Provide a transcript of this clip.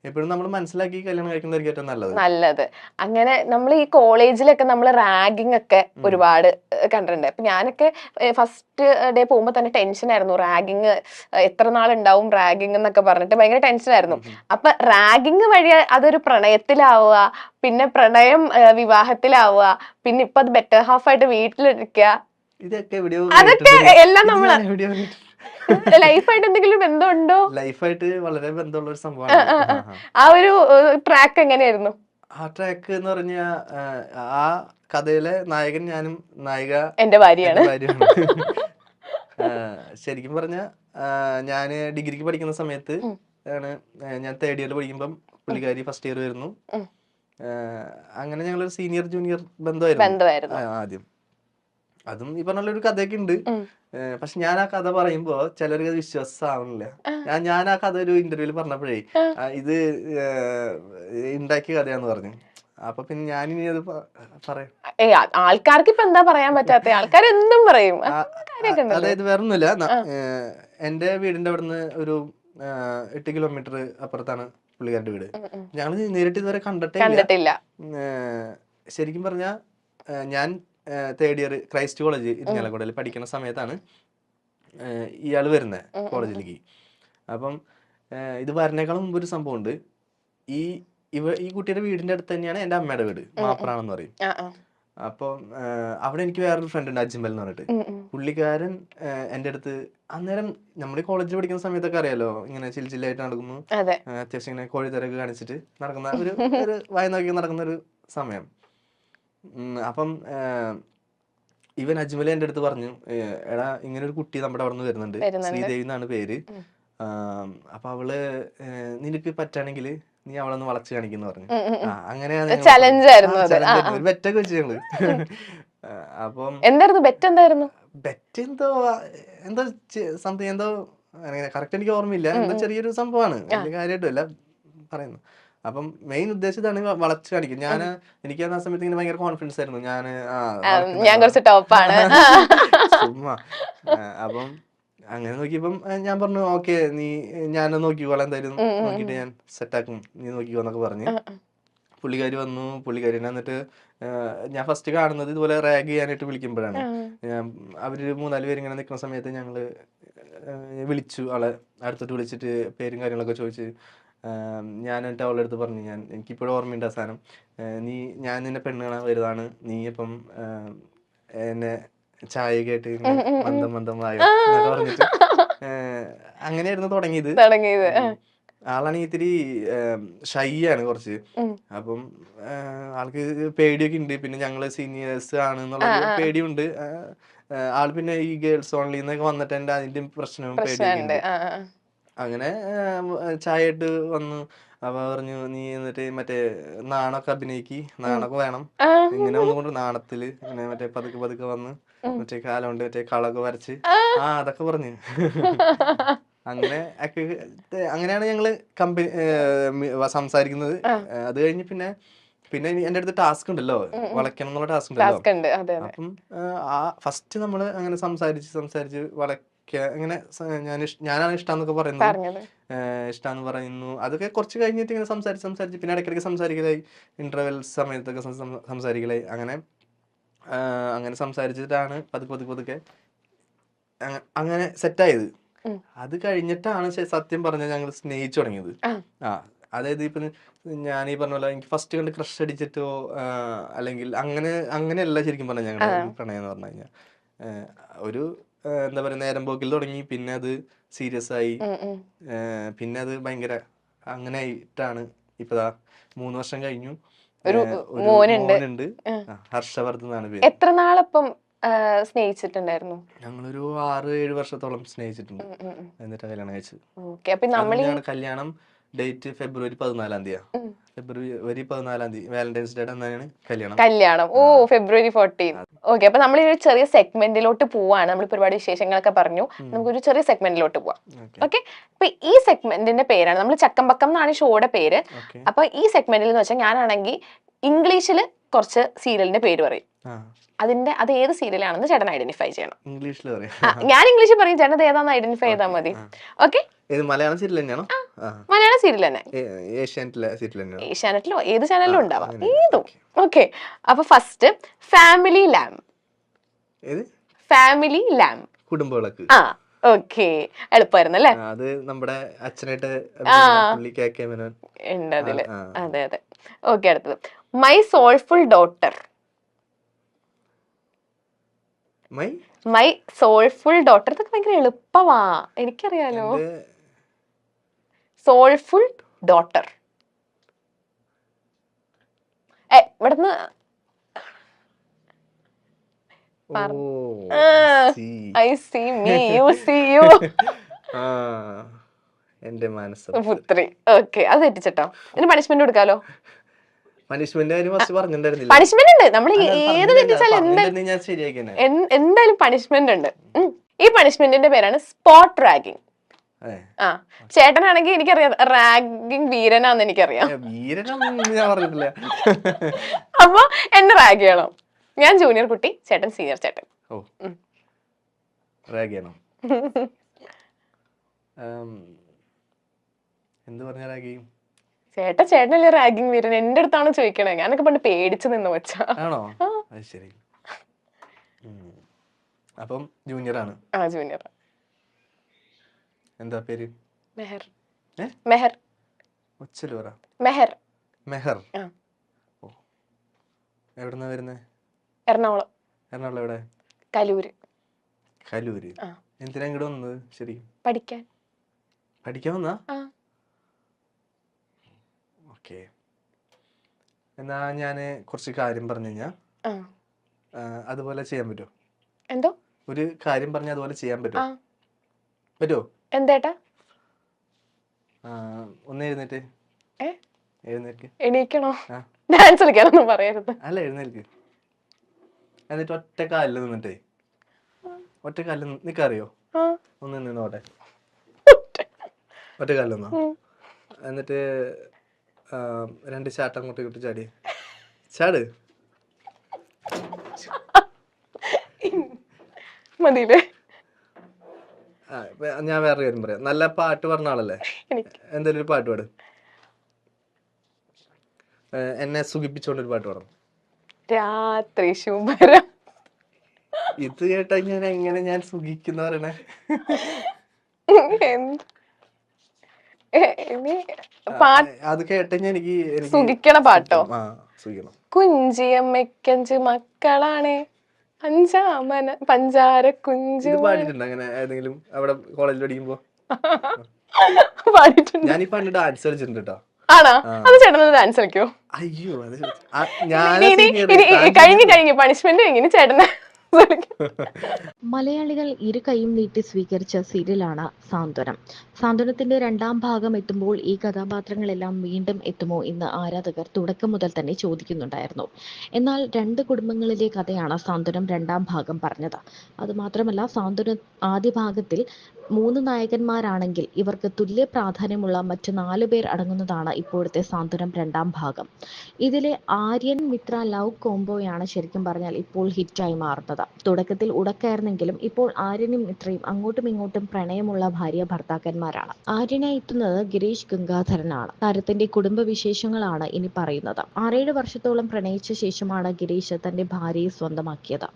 എപ്പോഴും നമ്മൾ മനസ്സിലാക്കി കല്യാണം കഴിക്കുന്നതായിരിക്കും ഏറ്റവും നല്ലത്. നല്ലത്. അങ്ങനെ നമ്മൾ ഈ കോളേജിലൊക്കെ നമ്മൾ റാഗിങ് ഒക്കെ ഒരുപാട് കണ്ടിട്ടുണ്ട്. അപ്പൊ ഞാനൊക്കെ ഫസ്റ്റ് ഡേ പോകുമ്പോ തന്നെ ടെൻഷനായിരുന്നു. റാഗിങ് എത്ര നാളുണ്ടാവും റാഗിങ് എന്നൊക്കെ പറഞ്ഞിട്ട് ഭയങ്കര ടെൻഷനായിരുന്നു. അപ്പൊ റാഗിങ് വഴി അതൊരു പ്രണയത്തിലാവുക, പിന്നെ പ്രണയം വിവാഹത്തിലാവുക, പിന്നെ ഇപ്പൊ അത് ബെറ്റർ ഹാഫ് ആയിട്ട് വീട്ടിലിരിക്കുക, ഇതൊക്കെ എവിടെയോ അതൊക്കെ എല്ലാം നമ്മള് എവിടെയോ ലൈഫായിട്ട് എന്തെങ്കിലും ബന്ധമുണ്ടോ? ലൈഫായിട്ട് വളരെ ബന്ധമുള്ള ഒരു സംഭവമാണ്. ആ ഒരു ട്രാക്ക് എങ്ങനെയായിരുന്നു? ആ ട്രാക്ക് എന്ന് പറഞ്ഞ ആ കഥയിലെ നായകൻ ഞാനും നായിക എന്റെ ഭാര്യയാണ്. ശരിക്കും പറഞ്ഞ ഞാന് ഡിഗ്രിക്ക് പഠിക്കുന്ന സമയത്ത് ആണ്, ഞാൻ തേർഡ് ഇയർ പഠിക്കുമ്പം പുള്ളിക്കാരി ഫസ്റ്റ് ഇയർ വരുന്നു. അങ്ങനെ ഞങ്ങളൊരു സീനിയർ ജൂനിയർ ബന്ധമായിരുന്നു ആദ്യം. അതും ഈ പറഞ്ഞ ഒരു കഥയൊക്കെ ഉണ്ട്. പക്ഷെ ഞാൻ ആ കഥ പറയുമ്പോ ചിലർക്ക് അത് വിശ്വാസമാവണില്ല. ഞാൻ ആ കഥ ഒരു ഇന്റർവ്യൂല് പറഞ്ഞപ്പോഴേ ഇത് ഉണ്ടാക്കിയ കഥയാന്ന് പറഞ്ഞു. അപ്പൊ പിന്നെ ഞാനിനി അത് പറയാം. ആൾക്കാർക്ക് ഇപ്പൊ എന്താ പറയാൻ പറ്റാത്ത? ആൾക്കാർ എന്തും പറയും. അതായത് വേറൊന്നുമില്ല, എന്റെ വീടിന്റെ അവിടുന്ന് ഒരു 8 കിലോമീറ്റർ അപ്പുറത്താണ് പുള്ളിക്കാരുടെ വീട്. ഞങ്ങൾ നേരിട്ട് ഇതുവരെ കണ്ടിട്ടില്ല. ശരിക്കും പറഞ്ഞ ഞാൻ തേർഡ് ഇയർ ക്രൈസ്റ്റ് കോളേജ് ഇരിങ്ങാലക്കുടയിൽ പഠിക്കുന്ന സമയത്താണ് ഇയാള് വരുന്നത് കോളേജിലേക്ക്. അപ്പം ഇത് വരുന്നേക്കാളും മുമ്പ് ഒരു സംഭവം ഉണ്ട്. ഈ കുട്ടിയുടെ വീടിന്റെ അടുത്ത് തന്നെയാണ് എന്റെ അമ്മയുടെ വീട്, മാപ്രാണെന്ന് പറയും. അപ്പം അവിടെ എനിക്ക് വേറൊരു ഫ്രണ്ട് ഉണ്ട്, അജ്മൽ എന്ന് പറഞ്ഞിട്ട്. പുള്ളിക്കാരൻ എന്റെ അടുത്ത് അന്നേരം നമ്മൾ കോളേജിൽ പഠിക്കുന്ന സമയത്തൊക്കെ അറിയാലോ, ഇങ്ങനെ ചില്ലായിട്ട് നടക്കുന്നു, അത്യാവശ്യം ഇങ്ങനെ കോഴിത്തരൊക്കെ കാണിച്ചിട്ട് നടക്കുന്ന ഒരു വായ നോക്കി നടക്കുന്ന ഒരു സമയം. അപ്പം ഇവൻ അജ്മൽ എന്റെ അടുത്ത് പറഞ്ഞു, എടാ ഇങ്ങനെ ഒരു കുട്ടി നമ്മുടെ അവിടെ നിന്ന് വരുന്നുണ്ട്, ശ്രീദേവി എന്നാണ് പേര്. അപ്പൊ അവള് നിനക്ക് പറ്റാണെങ്കിൽ നീ അവളൊന്ന് വളച്ച് കാണിക്കുന്നു പറഞ്ഞു. അങ്ങനെയാണ് ഒരു ബെറ്റൊക്കെ വെച്ച് ഞങ്ങള്. അപ്പം ബെറ്റ് എന്തോ സംതിങ് എന്തോ കറക്റ്റ് എനിക്ക് ഓർമ്മയില്ല, എന്തോ ചെറിയൊരു സംഭവമാണ്, വലിയ കാര്യമായിട്ടല്ല പറയുന്നു. അപ്പം മെയിൻ ഉദ്ദേശിച്ചാണ് വളച്ച് കാണിക്കും. എനിക്ക് ആ സമയത്ത് ഇങ്ങനെ ഭയങ്കര കോൺഫിഡൻസ് ആയിരുന്നു, ഞാൻ കുറച്ച് ടോപ്പാണ് ചുമ്മാ. അപ്പം അങ്ങനെ നോക്കിയപ്പം ഞാൻ പറഞ്ഞു ഓക്കെ ഞാൻ നോക്കിക്കോളാം, എന്തായാലും നോക്കിയിട്ട് ഞാൻ സെറ്റാക്കും, നീ നോക്കിക്കോ എന്നൊക്കെ പറഞ്ഞ് പുള്ളിക്കാരി വന്നു. പുള്ളിക്കാരിനെ എന്നിട്ട് ഞാൻ ഫസ്റ്റ് കാണുന്നത് ഇതുപോലെ റാഗ് ചെയ്യാനായിട്ട് വിളിക്കുമ്പോഴാണ്. അവര് 3-4 പേര് ഇങ്ങനെ നിൽക്കുന്ന സമയത്ത് ഞങ്ങള് വിളിച്ചു, ആളെ അടുത്തിട്ട് വിളിച്ചിട്ട് പേരും കാര്യങ്ങളൊക്കെ ചോദിച്ച് ഞാൻ എന്നിട്ട് അവളുടെ അടുത്ത് പറഞ്ഞു, എനിക്കിപ്പോഴും ഓർമ്മയുണ്ട് ആ സാധനം, ഞാൻ നിന്നെ പെണ്ണ് കാണാൻ വരുന്നതാണ്, നീ ഇപ്പം എന്നെ ചായയൊക്കെ ആയിട്ട് മന്ദമായി എന്നൊക്കെ പറഞ്ഞിട്ട് അങ്ങനെയായിരുന്നു തുടങ്ങിയത്. ആളാണെങ്കിൽ ഇത്തിരി ഷൈ ആണ് കുറച്ച്. അപ്പം ആൾക്ക് പേടിയൊക്കെ ഉണ്ട്, പിന്നെ ഞങ്ങള് സീനിയേഴ്സ് ആണെന്നുള്ള പേടിയുണ്ട് ആൾ. പിന്നെ ഈ ഗേൾസ് ഓൺലി എന്നൊക്കെ വന്നിട്ട് എന്റെ അതിന്റെ പ്രശ്നവും പേടിയൊക്കെ ഉണ്ട്. അങ്ങനെ ചായ ഇട്ട് വന്നു. അപ്പൊ പറഞ്ഞു, നീ എന്നിട്ട് മറ്റേ നാണൊക്കെ അഭിനയിക്ക്, നാണൊക്കെ വേണം, ഇങ്ങനെ ഒന്നുകൊണ്ട് നാണത്തില് ഇങ്ങനെ മറ്റേ പതുക്കെ വന്ന് മറ്റേ കാലം കൊണ്ട് മറ്റേ കളൊക്കെ വരച്ച് അതൊക്കെ പറഞ്ഞു. അങ്ങനെയാണ് ഞങ്ങള് സംസാരിക്കുന്നത്. അത് കഴിഞ്ഞ് പിന്നെ എന്റെ അടുത്ത് ടാസ്ക് ഉണ്ടല്ലോ, വളയ്ക്കണം എന്നുള്ള ടാസ്ക് ഉണ്ടല്ലോ. അപ്പം ഫസ്റ്റ് നമ്മള് അങ്ങനെ സംസാരിച്ച് ഇങ്ങനെ ഞാനാണ് ഇഷ്ടാന്നൊക്കെ പറയുന്നത്, ഇഷ്ടാന്ന് പറയുന്നു. അതൊക്കെ കുറച്ച് കഴിഞ്ഞിട്ട് ഇങ്ങനെ സംസാരിച്ച് പിന്നെ ഇടയ്ക്കിടയ്ക്ക് സംസാരിക്കലായി, ഇന്റർവെൽ സമയത്തൊക്കെ സംസാരിക്കലായി. അങ്ങനെ സംസാരിച്ചിട്ടാണ് പതുക്കെ അങ്ങനെ സെറ്റായത്. അത് കഴിഞ്ഞിട്ടാണ് സത്യം പറഞ്ഞാൽ ഞങ്ങൾ സ്നേഹിച്ചു തുടങ്ങിയത്. അതായത് ഇപ്പൊ ഞാൻ ഈ പറഞ്ഞ പോലെ എനിക്ക് ഫസ്റ്റ് കണ്ട് ക്രഷ് അടിച്ചിട്ടോ അല്ലെങ്കിൽ അങ്ങനെയല്ല ശരിക്കും പറഞ്ഞാൽ ഞങ്ങളുടെ പ്രണയം എന്ന് പറഞ്ഞു കഴിഞ്ഞാൽ ഒരു എന്താ പറയാ നേരം പോക്കിൽ തുടങ്ങി, പിന്നെ അത് സീരിയസ് ആയി, പിന്നെ അത് ഭയങ്കര അങ്ങനെ ആയിട്ടാണ് ഇപ്പതാ 3 വർഷം കഴിഞ്ഞു, ഒരു മോനുണ്ട്, ഹർഷവർദ്ധൻ എന്നാണ് പേര്. എത്ര നാളപ്പം സ്നേഹിച്ചിട്ടുണ്ടായിരുന്നു? ഞങ്ങളൊരു 6-7 വർഷത്തോളം സ്നേഹിച്ചിട്ടുണ്ട്, എന്നിട്ട് കല്യാണം കഴിച്ചത്. കല്യാണം ഡേറ്റ് ഫെബ്രുവരി 14-ാം തീയതി. ഫെബ്രുവരി 14-ാം തീയതി വാലന്റൈൻസ് ഡേ അന്നാണ് കല്യാണം. ഓ, ഫെബ്രുവരി 14. ഓക്കെ, അപ്പൊ നമ്മൾ ഒരു ചെറിയ സെഗ്മെന്റിലോട്ട് പോവാണ്. നമ്മളിപ്പോ ഒരുപാട് വിശേഷങ്ങളൊക്കെ പറഞ്ഞു, നമുക്കൊരു ചെറിയ സെഗ്മെന്റിലോട്ട് പോവാം. ഓക്കെ, അപ്പൊ ഈ സെഗ്മെന്റിന്റെ പേരാണ്, നമ്മൾ ചക്കമ്പക്കം എന്നാണ് ഷോയുടെ പേര്. അപ്പൊ ഈ സെഗ്മെന്റിൽ എന്ന് വെച്ചാൽ ഞാനാണെങ്കിൽ ഇംഗ്ലീഷിൽ കുറച്ച് സീരിയലിന്റെ പേര് പറയും, ആ അത് ഏത് സീരിയലാണെന്ന് ചേട്ടൻ ഐഡന്റിഫൈ ചെയ്യണം. ഇംഗ്ലീഷിൽ പറയാം. ഞാൻ ഇംഗ്ലീഷിൽ പറയും, ചേട്ടൻ അത് ഏതാന്ന് ഐഡന്റിഫൈ ചെയ്താൽ മതി. ഓക്കെ? ഇത് മലയാളം സീരിയൽ തന്നെയാണോ? മലയാളം സീരിയൽ തന്നെ. ഏഷ്യാനെറ്റിലെ സീരിയൽ തന്നെയാണോ? ഏഷ്യാനെറ്റിലോ ഏത് ചാനലിലും ഉണ്ടാവാം, ഏതും. ഓക്കെ, അപ്പൊ first family lamp. Family lamp, Kudumbavilakku. ആ ഓക്കെ, എളുപ്പമായിരുന്നു അല്ലേ? അത് നമ്മുടെ അച്ഛനായിട്ട് ഉണ്ട് അതില്. അതെ അതെ. ഓക്കെ, അടുത്തത് my soulful daughter. My soulful daughter, ഇതൊക്കെ ഭയങ്കര എളുപ്പമാ, എനിക്കറിയാലോ. Soulful daughter. ഇവിടുന്ന് I see me, you see you. എന്റെ മനസ്സ് പുത്രി. ഓക്കെ, അത് തെറ്റിച്ചട്ടോ. ഇതിന് പണിഷ്മെന്റ് കൊടുക്കാലോ. പണിഷ്മെന്റ് ഉണ്ട്. നമ്മൾ ഏത് തെറ്റിച്ചാലും എന്തായാലും പണിഷ്മെന്റ് ഉണ്ട്. ഈ പണിഷ്മെന്റിന്റെ പേരാണ് സ്പോട്ട് റാഗിങ്. ആ, ചേട്ടനാണെങ്കിൽ എനിക്കറിയാം റാഗിങ് വീരനാന്ന് എനിക്കറിയാം. അപ്പൊ എന്നെ റാഗ് ചെയ്യണം. ഞാൻ ജൂനിയർ കുട്ടി, ചേട്ടൻ സീനിയർ ചേട്ടൻ. ചേട്ടനല്ലേ റാഗിങ് വീരൻ. എന്റെ അടുത്താണ് ചോദിക്കണേ. ഞാനൊക്കെ പണ്ട് പേടിച്ചു നിന്ന് വെച്ചാ. അപ്പം ജൂനിയർ ആണ്. ജൂനിയർ. എന്താ പേര്? മെഹർ. മെഹർ. മെഹർ. മെഹർ. എവിടുന്നാ വരുന്നേ? എറണാകുളം. എറണാകുളം എവിടെ? കലൂര്. കലൂര്. എന്തിനാ ഇങ്ങോട്ട് വന്നത്? ശരി, പഠിക്കാൻ. പഠിക്കാൻ വന്നാ? ഓക്കെ, എന്നാ ഞാന് കുറച്ച് കാര്യം പറഞ്ഞു കഴിഞ്ഞാ അതുപോലെ ചെയ്യാൻ പറ്റുമോ? എന്തോ ഒരു കാര്യം പറഞ്ഞ അതുപോലെ ചെയ്യാൻ പറ്റുമോ? പറ്റുമോ? എന്തേട്ടാ? ഒന്ന് എഴുന്നേറ്റ്. എഴുന്നേൽക്ക്. എണീക്കണോ? ഡാൻസ് കളിക്കാനൊന്നും പറയരുത്. അല്ല, എഴുന്നേൽക്ക്. എന്നിട്ട് ഒറ്റ കാലിൽ നിന്നിട്ടേ, ഒറ്റ കാലിൽ നിനക്കറിയോ? ഒന്ന് നിന്നോട്ടെ, ഒറ്റ കാലിൽ നിന്നോ. എന്നിട്ട് 2 ചാട്ടം അങ്ങോട്ട് ഇങ്ങോട്ട് ചാടി. ചാട്. മതിയില്ലേ? ഞാൻ വേറെ കാര്യം പറയാം. നല്ല പാട്ട് പറഞ്ഞ ആളല്ലേ? എന്തെങ്കിലും ഒരു പാട്ട് പാട്. എന്നെ സുഖിപ്പിച്ചോണ്ടൊരു പാട്ട് പാടും. രാത്രി ശുഭരം. ഇത് കേട്ടാ ഞാൻ എങ്ങനെ ഞാൻ സുഖിക്കുന്ന പറയണേ? അത് കേട്ട എനിക്ക് സുഖിക്കണ പാട്ടോ? സുഖിക്കണം. കുഞ്ചിയമ്മയ്ക്കഞ്ച് മക്കളാണ്, അഞ്ചാമന പഞ്ചാര കുഞ്ചു. പാടിയിട്ടുണ്ടോ അങ്ങനെ ഏതെങ്കിലും അവിടെ കോളേജിൽ പഠിക്കുമ്പോ? പാടിയിട്ടുണ്ട്. ഞാൻ ഈ പണ്ട് ഡാൻസ് കളിച്ചിട്ടുണ്ട് കേട്ടോ. ആണോ? അത് ചേട്ടൻ ഡാൻസ് കളിക്കോ? അയ്യോ, കഴിഞ്ഞു പണിഷ്മെന്റ് കഴിഞ്ഞു ചേട്ടന്. മലയാളികൾ ഇരു കൈയും നീട്ടി സ്വീകരിച്ച സീരിയലാണ് സാന്ത്വനം. സാന്ത്വനത്തിന്റെ 2ാം ഭാഗം എത്തുമ്പോൾ ഈ കഥാപാത്രങ്ങളെല്ലാം വീണ്ടും എത്തുമോ എന്ന് ആരാധകർ തുടക്കം മുതൽ തന്നെ ചോദിക്കുന്നുണ്ടായിരുന്നു. എന്നാൽ 2 കുടുംബങ്ങളിലെ കഥയാണ് സാന്ത്വനം 2ാം ഭാഗം പറഞ്ഞത്. അതുമാത്രമല്ല, സാന്ത്വനം ആദ്യ ഭാഗത്തിൽ 3 നായകന്മാരാണെങ്കിൽ ഇവർക്ക് തുല്യ പ്രാധാന്യമുള്ള മറ്റ് 4 പേർ അടങ്ങുന്നതാണ് ഇപ്പോഴത്തെ സാന്ത്വനം 2ാം ഭാഗം. ഇതിലെ ആര്യൻ മിത്ര ലവ് കോംബോയാണ് ശരിക്കും പറഞ്ഞാൽ ഇപ്പോൾ ഹിറ്റായി മാറുന്നത്. തുടക്കത്തിൽ ഉടക്കായിരുന്നെങ്കിലും ഇപ്പോൾ ആര്യനും മിത്രയും അങ്ങോട്ടും ഇങ്ങോട്ടും പ്രണയമുള്ള ഭാര്യ ഭർത്താക്കന്മാരാണ്. ആര്യനായി എത്തുന്നത് ഗിരീഷ് ഗംഗാധരനാണ്. താരത്തിന്റെ കുടുംബ വിശേഷങ്ങളാണ് ഇനി പറയുന്നത്. 6-7 വർഷത്തോളം പ്രണയിച്ച ശേഷമാണ് ഗിരീഷ് തന്റെ ഭാര്യയെ സ്വന്തമാക്കിയത്.